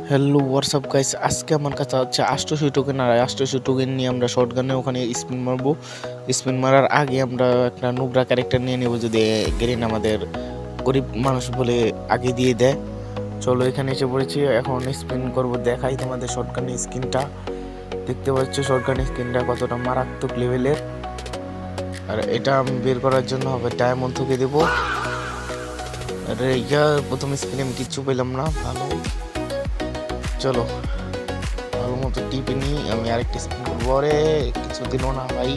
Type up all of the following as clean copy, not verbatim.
Hello WhatsApp guys, আজকে আমার কাছে হচ্ছে 800 টোকেন। আর 800 টোকেন নিয়ে আমরা শর্টগানে ওখানে স্পিন মারবো। স্পিন মারার আগে আমরা একটা নুবরা ক্যারেক্টার নিয়ে নেব, যদি গ্রিন আমাদের গরিব মানুষ বলে আগে দিয়ে দেয়। চলো এখানে এসে পড়েছি, এখন স্পিন করব। দেখাই তোমাদের শর্টগানের স্কিনটা। দেখতে পাচ্ছ শর্টগানের স্কিনটা কতটা মারাত্মক লেভেলের। আর এটা আমি বের করার জন্য হবে ডায়মন্ড থেকে দেবো। আর ইয়া প্রথম স্পিনে আমি কিচ্ছু পেলাম না। ভালো, চলো ভালো মতো টিপে নিই। আমি আরেকটা স্পিন করবো। আরে কিছু দিল না ভাই।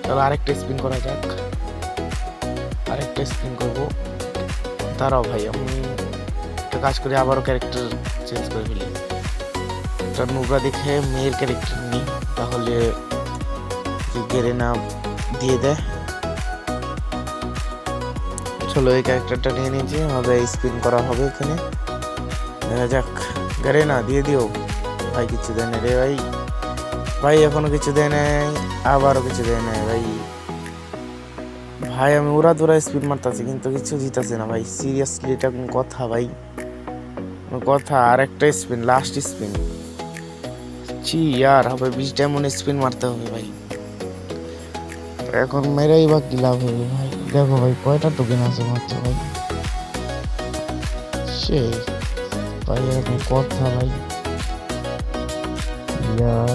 চলো আরেকটা স্পিন করা যাক। আরেকটা স্পিন করবো। দাঁড়াও ভাই, আমি একটা কাজ করি, আবারও ক্যারেক্টার চেঞ্জ করে ফেলি। একটা নোংরা দেখে মেয়ের ক্যারেক্টার নিই, তাহলে গেরে না দিয়ে দেয়। চলো এই ক্যারেক্টারটা নিয়ে নিয়েছি, হবে স্পিন করা হবে এখানে। দেখা যাক, গেরে না দিয়ে দিও ভাই। কিছু দেয় না রে ভাই। ভাই এখনো কিছু দেয় নাই, আবারও কিছু দেয় নাই ভাই। ভাই আমি উড়া দুরা স্পিড মারতেছি কিন্তু কিছু জিতাছে না ভাই। সিরিয়াসলি এটা কোন কথা ভাই? কথা আর একটা স্পিন, লাস্ট স্পিন। ছি ইয়ার, হবে 20 ডায়মন্ড স্পিন মারতে হবে ভাই। এখন মেরাই বা কি লাভ হবে ভাই? দেখো ভাই কয়টা টোকেন আছে মাত্র ভাই। সে ভাই এরকম কথা ভাই। ইয়ার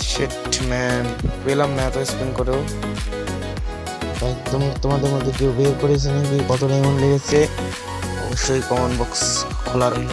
শিট ম্যান, পেলাম না এত স্পিন করেও ভাই। তোমাদের মধ্যে কেউ বের করেছে নাকি? কত ডায়মন্ড লেগেছে অবশ্যই কমেন্ট বক্স খোলা রইল।